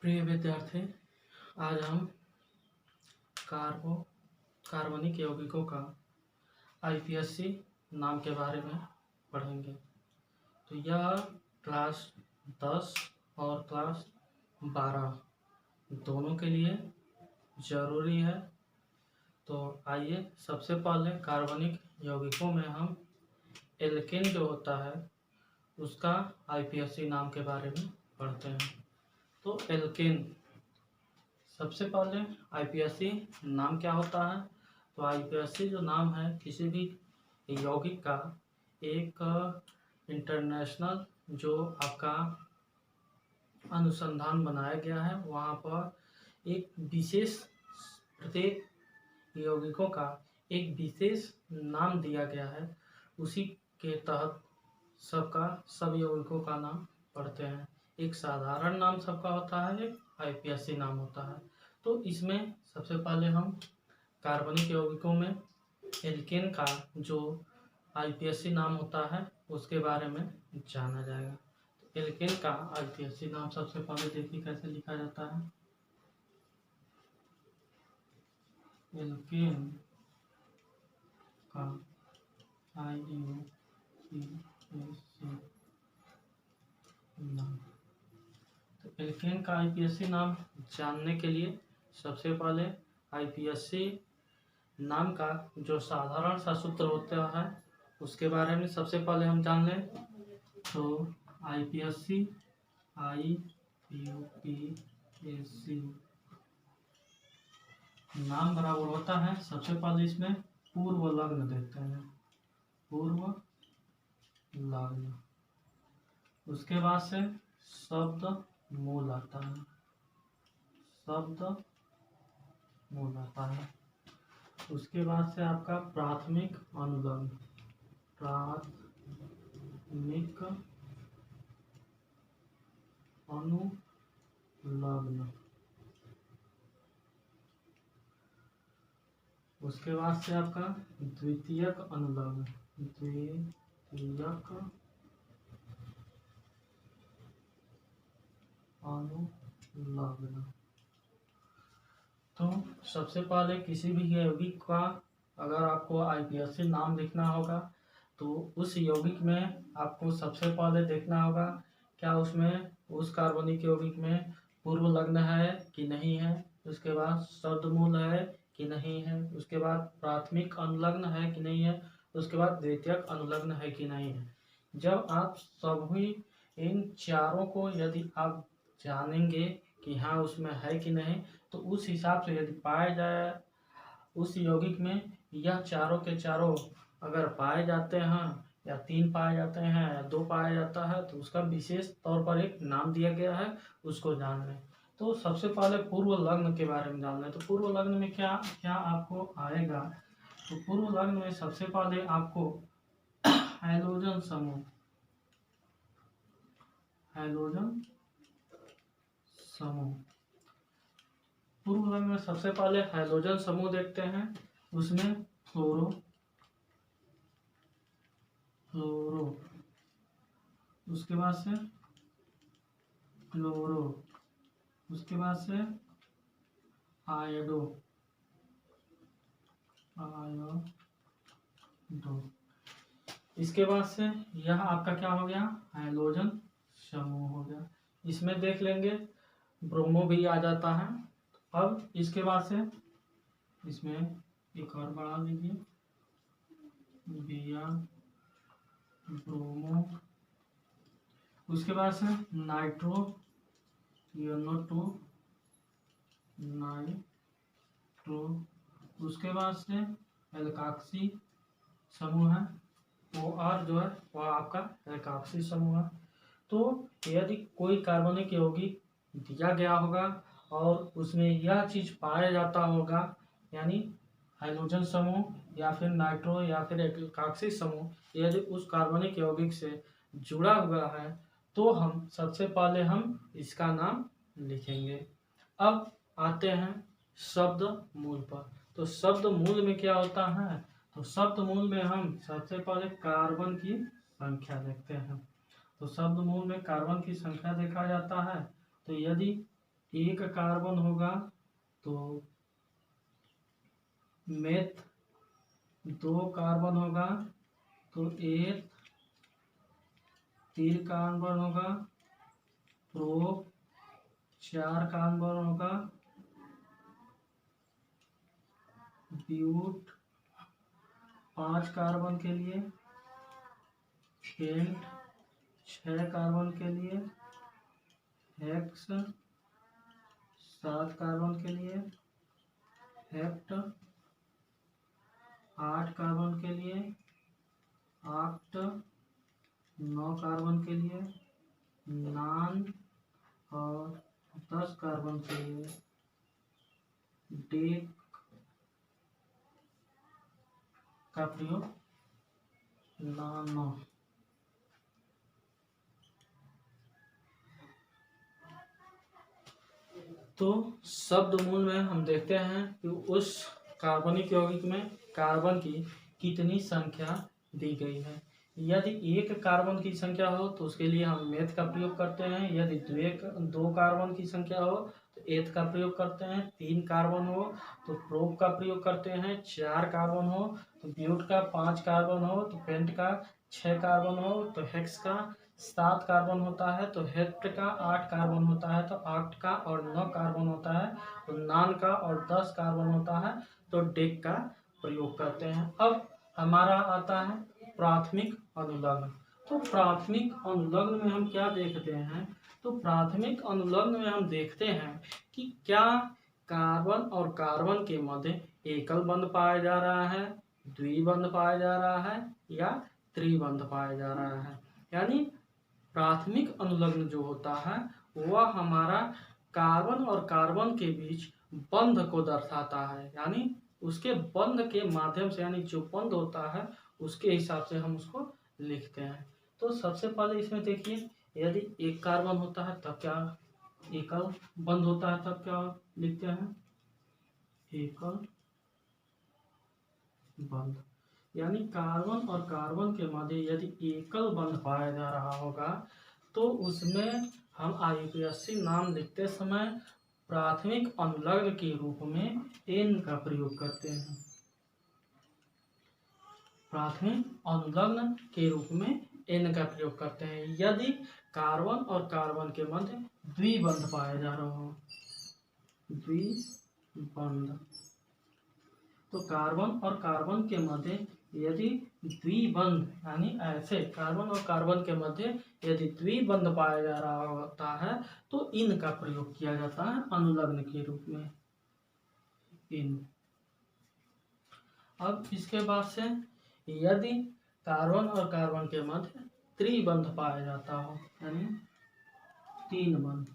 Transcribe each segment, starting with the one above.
प्रिय विद्यार्थी, आज हम कार्बनिक यौगिकों का आईपीएससी नाम के बारे में पढ़ेंगे। तो यह क्लास 10 और क्लास 12 दोनों के लिए ज़रूरी है। तो आइए सबसे पहले कार्बनिक यौगिकों में हम एल्केन जो होता है उसका आईपीएससी नाम के बारे में पढ़ते हैं। तो एल्केन, सबसे पहले आईपीएससी नाम क्या होता है। तो आईपीएससी जो नाम है किसी भी यौगिक का एक इंटरनेशनल जो आपका अनुसंधान बनाया गया है, वहाँ पर एक विशेष प्रत्येक यौगिकों का एक विशेष नाम दिया गया है। उसी के तहत सब यौगिकों का नाम पढ़ते हैं। एक साधारण नाम सबका होता है, एक आईपीएससी नाम होता है। तो इसमें सबसे पहले हम कार्बनिक यौगिकों में एल्केन का जो आईपीएससी नाम होता है उसके बारे में जाना जाएगा। तो एल्केन का आईपीएससी नाम सबसे पहले देखिए कैसे लिखा जाता है। एल्केन का आईपीएससी नाम। तो एल्केन का आईपीएससी नाम जानने के लिए सबसे पहले आईपीएससी नाम का जो साधारण सा सूत्र होता है उसके बारे में सबसे पहले हम जान लें। तो आईपीएससी नाम बराबर होता है, सबसे पहले इसमें पूर्व लग्न देते हैं, पूर्व लग्न। उसके बाद से शब्द मूल आता है, शब्द मूल आता है। उसके बाद से आपका प्राथमिक अनुलग्न, प्राथमिक अनुलग्न। उसके बाद से आपका द्वितीयक अनुलग्न, द्वितीयक अनुलग्न। तो सबसे पहले किसी भी यौगिक का अगर आपको आईपीएससी नाम लिखना होगा तो उस यौगिक में आपको सबसे पहले देखना होगा क्या उसमें उस कार्बनिक यौगिक में पूर्व लग्न है कि नहीं है। उसके बाद शब्दमूल है कि नहीं है। उसके बाद प्राथमिक अनुलग्न है कि नहीं है। उसके बाद द्वितीयक अनुलग्न है कि नहीं है। जब आप सभी इन चारों को यदि आप जानेंगे कि हाँ उसमें है कि नहीं, तो उस हिसाब से यदि पाया जाए उस यौगिक में यह चारों के चारों अगर पाए जाते हैं या 3 पाए जाते हैं या 2 पाया जाता है तो उसका विशेष तौर पर एक नाम दिया गया है, उसको जान लें। तो सबसे पहले पूर्व लग्न के बारे में जान लें। तो पूर्व लग्न में क्या क्या आपको आएगा। तो पूर्व लग्न में सबसे पहले आपको हैलोजन समूह, हैलोजन समूह, पूर्व लग्न में सबसे पहले हैलोजन समूह देखते हैं। उसमें फ्लोरो, उसके बाद से क्लोरो, उसके बाद से आयोडो, इसके बाद से यह आपका क्या हो गया, हैलोजन समूह हो गया। इसमें देख लेंगे ब्रोमो भी आ जाता है। अब इसके बाद से इसमें एक और बढ़ा लीजिए, बिया ब्रोमो। उसके बाद से नाइट्रो NO2 नाइट्रो। उसके बाद से एल्काक्सी समूह है, OR जो है वह आपका एल्काक्सी समूह है। तो यदि कोई कार्बनिक यौगिक दिया गया होगा और उसमें यह चीज पाया जाता होगा, यानी हाइड्रोजन समूह या फिर नाइट्रो या फिर एल्काक्सी समूह यदि उस कार्बनिक यौगिक से जुड़ा हुआ है तो हम सबसे पहले हम इसका नाम लिखेंगे। अब आते हैं शब्द मूल पर। तो शब्द मूल में क्या होता है। तो शब्द मूल में हम सबसे पहले कार्बन की संख्या देखते हैं। तो शब्द मूल में कार्बन की संख्या देखा जाता है। तो यदि एक कार्बन होगा तो मेथ, 2 कार्बन होगा तो एथ, 3 कार्बन होगा प्रोप, 4 कार्बन होगा ब्यूट, 5 कार्बन के लिए पेंट, 6 कार्बन के लिए हेक्स, 7 कार्बन के लिए हेप्ट, 8 कार्बन के लिए आक्ट, 9 कार्बन के लिए नान और 10 कार्बन के लिए डेक का प्रयोग नानो। तो शब्द मूल में हम देखते हैं कि उस कार्बनिक यौगिक में कार्बन की कितनी संख्या दी गई है। यदि एक कार्बन की संख्या हो तो उसके लिए हम मेथ का प्रयोग करते हैं। यदि 2 कार्बन की संख्या हो तो एथ का प्रयोग करते हैं। 3 कार्बन हो तो प्रोप का प्रयोग करते हैं। 4 कार्बन हो तो ब्यूट का, 5 कार्बन हो तो पेंट का, 6 कार्बन हो तो हेक्स का, 7 कार्बन होता है तो हेप्ट का, 8 कार्बन होता है तो आक्ट का और 9 कार्बन होता है तो नान का और 10 कार्बन होता है तो डेक का प्रयोग करते हैं। अब हमारा आता है प्राथमिक अनुलग्न। तो प्राथमिक अनुलग्न में हम क्या देखते हैं? तो प्राथमिक अनुलग्न में हम देखते हैं कि क्या कार्बन और कार्बन के मध्य एकल बंध पाया जा रहा है, द्विबंध पाया जा रहा है या त्रिबंध पाया जा रहा है। यानी प्राथमिक अनुलग्न जो होता है वह हमारा कार्बन और कार्बन के बीच बंध को दर्शाता है। यानी उसके बंध के माध्यम से, यानी जो बंध होता है उसके हिसाब से हम उसको लिखते हैं। तो सबसे पहले इसमें देखिए, यदि एक कार्बन होता है तब क्या एकल बंध होता है, तब क्या लिखते हैं? एकल बंध। यानी कार्बन और कार्बन के मध्य यदि एकल बंध पाया जा रहा होगा तो उसमें हम IUPAC नाम लिखते समय प्राथमिक अनुलग्न के रूप में एन का प्रयोग करते हैं। प्राथमिक अनुलग्न के रूप में एन का प्रयोग करते हैं यदि कार्बन और कार्बन के मध्य द्विबंध पाया जा रहा हो। द्विबंध, तो कार्बन और कार्बन के मध्य यदि द्विबंध, यानी ऐसे कार्बन और कार्बन के मध्य यदि द्विबंध पाया जा रहा होता है तो इन का प्रयोग किया जाता है अनुलग्न के रूप में, इन। अब इसके बाद से यदि कार्बन और कार्बन के मध्य त्रिबंध पाया जाता हो, यानी त्रिबंध,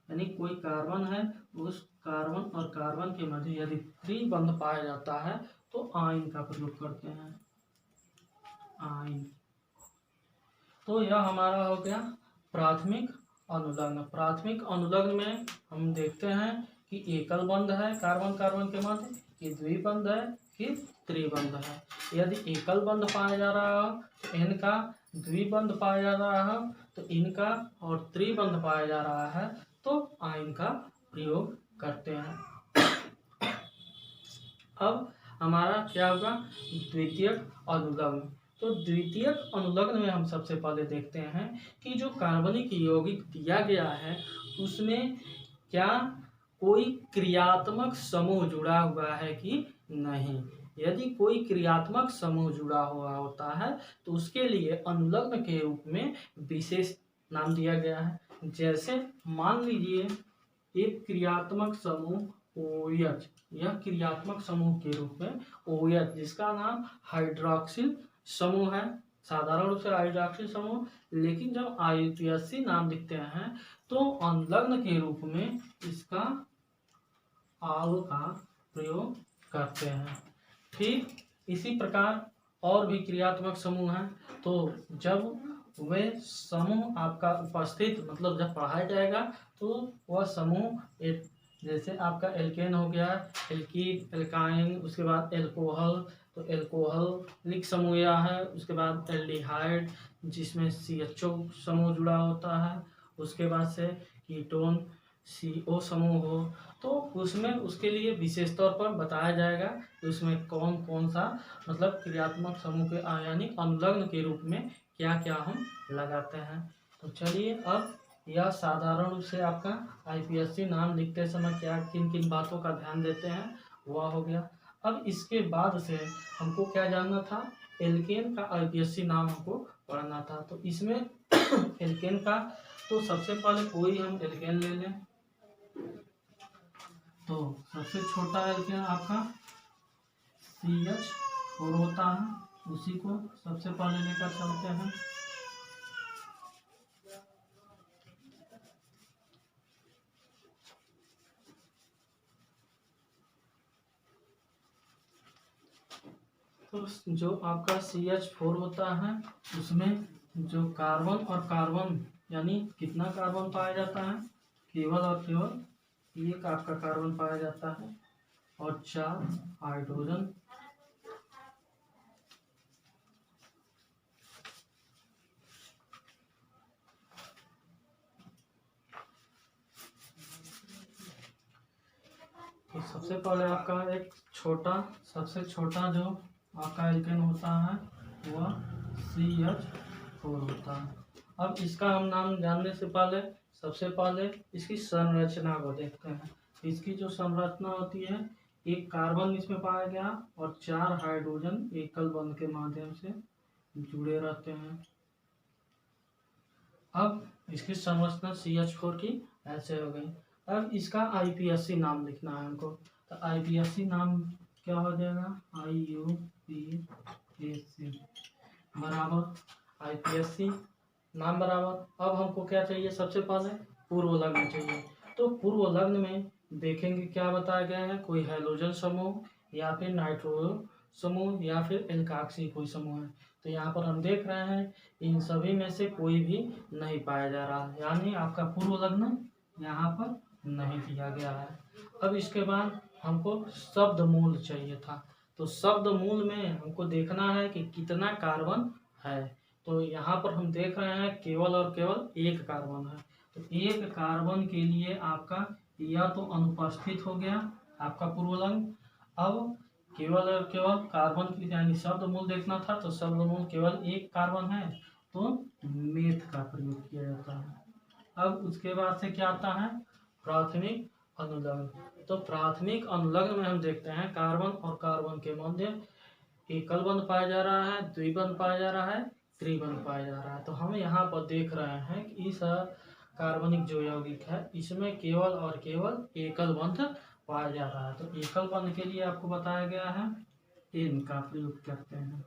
यानी कोई कार्बन है, उस कार्बन और कार्बन के मध्य यदि त्रिबंध पाया जाता है तो आयन का प्रयोग करते हैं, आयन। तो यह हमारा हो गया प्राथमिक अनुलग्न। प्राथमिक अनुलग्न में हम देखते हैं कि एकल बंध है कार्बन कार्बन के मध्य, कि द्विबंध है, कि त्रिबंध है। यदि एकल बंध पाया जा रहा हो तो इनका, द्विबंध पाया जा रहा हो तो इनका, और त्रिबंध पाया जा रहा है तो आयन का प्रयोग करते हैं। अब हमारा क्या होगा? द्वितीयक अनुलग्न। तो द्वितीयक अनुलग्न में हम सबसे पहले देखते हैं कि जो कार्बनिक यौगिक दिया गया है उसमें क्या कोई क्रियात्मक समूह जुड़ा हुआ है कि नहीं। यदि कोई क्रियात्मक समूह जुड़ा हुआ होता है तो उसके लिए अनुलग्न के रूप में विशेष नाम दिया गया है। जैसे मान लीजिए एक क्रियात्मक समूह OH, यह क्रियात्मक समूह के रूप में OH जिसका नाम हाइड्रोक्सिल समूह है, साधारण रूप से हाइड्रोक्सिल समूह, लेकिन जब IUPAC नाम लिखते हैं तो अनुलग्न के रूप में इसका आल का प्रयोग करते हैं। ठीक इसी प्रकार और भी क्रियात्मक समूह हैं, तो जब वे समूह आपका उपस्थित, मतलब जब पढ़ाया जाएगा तो वह समूह एक, जैसे आपका एल्केन हो गया, एल्कीन, एल्काइन, उसके बाद एल्कोहल, तो एल्कोहलिक समूह यह है। उसके बाद एल्डिहाइड जिसमें CHO समूह जुड़ा होता है, उसके बाद से कीटोन CO समूह हो, तो उसमें उसके लिए विशेष तौर पर बताया जाएगा कि उसमें कौन कौन सा मतलब क्रियात्मक समूह के यानी अनुलग्न के रूप में क्या क्या हम लगाते हैं। तो चलिए अब यह साधारण रूप से आपका IPSC नाम लिखते समय क्या किन किन बातों का ध्यान देते हैं वह हो गया। अब इसके बाद से हमको क्या जानना था, एल्केन का IPSC नाम हमको पढ़ना था। तो इसमें एल्केन का तो सबसे पहले कोई हम एल्केन ले लें। तो सबसे छोटा एल्केन आपका CH4 होता है, उसी को सबसे पहले लेकर चलते हैं। तो जो आपका CH4 होता है उसमें जो कार्बन और कार्बन यानी कितना कार्बन पाया जाता है, केवल और केवल एक आपका कार्बन पाया जाता है और 4 हाइड्रोजन। तो सबसे पहले आपका एक सबसे छोटा जो आपका एल्केन होता है वह CH4 होता है। अब इसका हम नाम जानने से पहले सबसे पहले इसकी संरचना को देखते हैं। इसकी जो संरचना होती है, एक कार्बन इसमें पाया गया और 4 हाइड्रोजन एकल बंध के माध्यम से जुड़े रहते हैं। अब इसकी संरचना CH4 की ऐसे हो गई। अब इसका IPSC नाम लिखना है हमको। तो IPSC नाम क्या हो जाएगा, IUPAC बराबर IPSC नाम बराबर। अब हमको क्या चाहिए, सबसे पहले पूर्व लग्न चाहिए। तो पूर्व लग्न में देखेंगे क्या बताया गया है, कोई हैलोजन समूह या फिर नाइट्रो समूह या फिर एल्काक्सी कोई समूह है। तो यहाँ पर हम देख रहे हैं इन सभी में से कोई भी नहीं पाया जा रहा है, यानी आपका पूर्व लग्न यहाँ पर नहीं दिया गया है। अब इसके बाद हमको शब्द मूल चाहिए था। तो शब्द मूल में हमको देखना है कि कितना कार्बन है। तो यहाँ पर हम देख रहे हैं केवल और केवल एक कार्बन है। तो एक कार्बन के लिए आपका यह तो अनुपस्थित हो गया आपका पूर्व लग्न। अब केवल और केवल कार्बन की यानी शब्द मूल देखना था। तो शब्द मूल केवल एक कार्बन है तो मेथ का प्रयोग किया जाता है। अब उसके बाद से क्या आता है, प्राथमिक अनुलग्न। तो प्राथमिक अनुलग्न में हम देखते हैं कार्बन और कार्बन के मध्य एकल बंध पाया जा रहा है, द्विबंध पाया जा रहा है, त्रिबंध पाया जा रहा है। तो हम यहाँ पर देख रहे हैं कि इस कार्बनिक जो यौगिक है इसमें केवल और केवल एकल बंध पाया जा रहा है। तो एकल बंध के लिए आपको बताया गया है एन का प्रयोग करते हैं।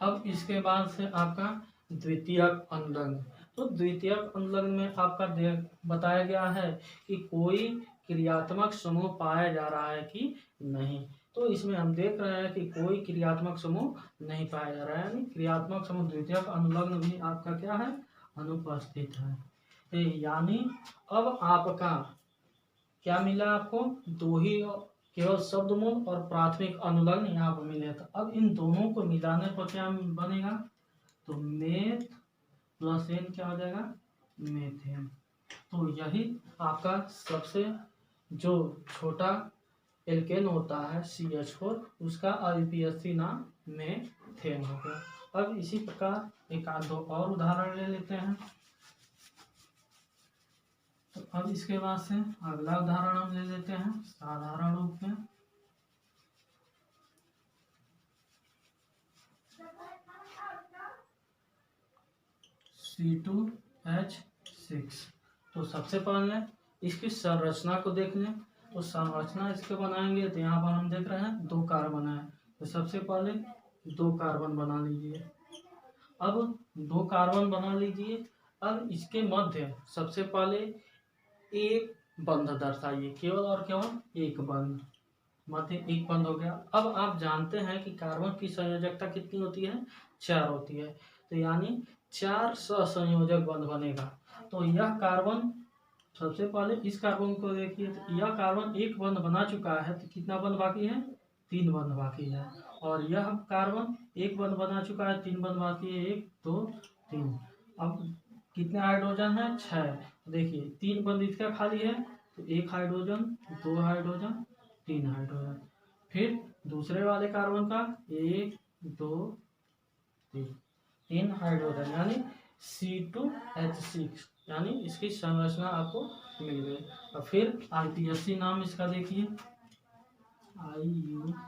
अब इसके बाद से आपका द्वितीयक अनुलग्न। तो द्वितीयक अनुलग्न में आपका बताया गया है कि कोई क्रियात्मक समूह पाया जा रहा है कि नहीं। तो इसमें हम देख रहे हैं कि कोई क्रियात्मक समूह नहीं पाया जा रहा है, यानी क्रियात्मक समूह द्वितीयक अनुलग्न भी आपका क्या है, अनुपस्थित है। यानी अब आपका क्या मिला, आपको दो ही केवल शब्द मूल और प्राथमिक अनुलग्न यहाँ पर मिले। तो अब इन दोनों को मिलाने पर क्या बनेगा, तो मेथ प्लस एन क्या हो जाएगा, मेथेन। तो यही आपका सबसे जो छोटा एल्केन होता है CH4 उसका IPSC नाम मेथेन हो गया। अब इसी प्रकार एक आध दो और उदाहरण ले लेते हैं। तो अब इसके बाद से अगला उदाहरण हम ले लेते हैं साधारण रूप में। C2H6। तो सबसे पहले इसकी संरचना को देख लें। तो संरचना इसके बनाएंगे तो यहाँ पर हम देख रहे हैं 2 कार्बन है। तो सबसे पहले 2 कार्बन बना लीजिए। अब 2 कार्बन बना लीजिए। अब इसके मध्य सबसे पहले एक बंध दर्शाइए, केवल और केवल एक बंध, मध्य एक बंध हो गया। अब आप जानते हैं कि कार्बन की संयोजकता कितनी होती है, 4 होती है। तो यानी 4 सहसंयोजक बंध बनेगा। तो यह कार्बन सबसे पहले इस कार्बन को देखिए, तो यह कार्बन एक बंध बना चुका है। तो कितना बंध बाकी है, 3 बंध बाकी है। और यह कार्बन एक बंध बना चुका है, 3 बंध बाकी है, 1 2 3। अब कितने हाइड्रोजन है? 6। देखिए 3 बंद इसका खाली है, तो 1 हाइड्रोजन, 2 हाइड्रोजन, 3 हाइड्रोजन। फिर दूसरे वाले कार्बन का 1 2 3 हाइड्रोजन, यानी C2H6, यानी इसकी संरचना आपको मिल गई। और फिर IPSC नाम इसका देखिए, IUPAC।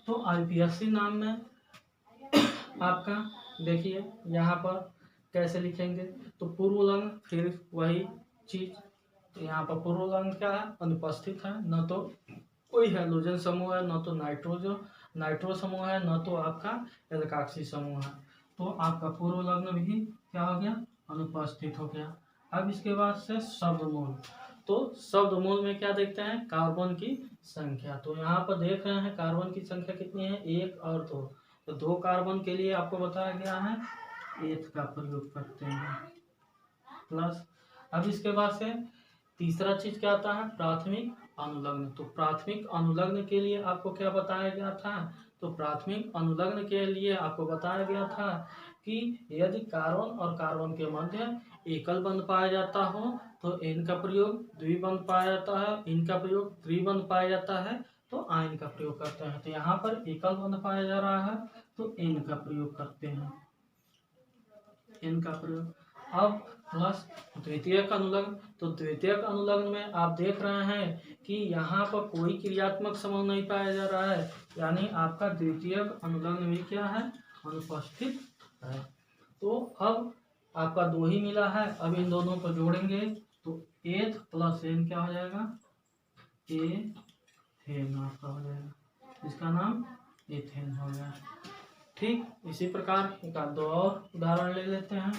तो IPSC नाम में आपका देखिए यहाँ पर कैसे लिखेंगे, तो पूर्वलग्न, फिर वही चीज, तो यहाँ पर पूर्वलग्न क्या है? अनुपस्थित है, न तो कोई हैलोजन समूह है, न तो नाइट्रो समूह है, न तो आपका एल्काक्सी समूह है। तो आपका पूर्वलग्न भी क्या हो गया? अनुपस्थित हो गया। अब इसके बाद से शब्दमूल, तो शब्दमूल में क्या देखते हैं? कार्बन की संख्या। तो यहाँ पर देख रहे हैं कार्बन की संख्या कितनी है? 1 और 2। तो 2 कार्बन के लिए आपको बताया गया है एथ का प्रयोग करते हैं, प्लस। अब इसके बाद से तीसरा चीज क्या आता है? प्राथमिक अनुलग्न। तो प्राथमिक अनुलग्न के लिए आपको क्या बताया गया था? तो प्राथमिक अनुलग्न के लिए आपको बताया गया था कि यदि कार्बन और कार्बन के मध्य एकल बंध पाया जाता हो तो इनका प्रयोग द्विबंध पाया जाता है, इनका प्रयोग त्रिबंध पाया जाता है तो आयन का प्रयोग करते हैं। तो यहाँ पर एकल बंध पाया जा रहा है तो एन का प्रयोग करते हैं, एन का प्रयोग। अब प्लस द्वितीयक अनुलग्न। तो द्वितीयक अनुलग्न में आप देख रहे हैं कि यहाँ पर कोई क्रियात्मक समूह नहीं पाया जा रहा है, यानी आपका द्वितीयक अनुलग्न भी क्या है? अनुपस्थित है। तो अब आपका 2 ही मिला है, अब इन दोनों को जोड़ेंगे तो एथ प्लस एन क्या हो जाएगा? एथेन आपका हो जाएगा, इसका नाम एथेन हो गया। ठीक इसी प्रकार एक 2 और उदाहरण ले लेते हैं।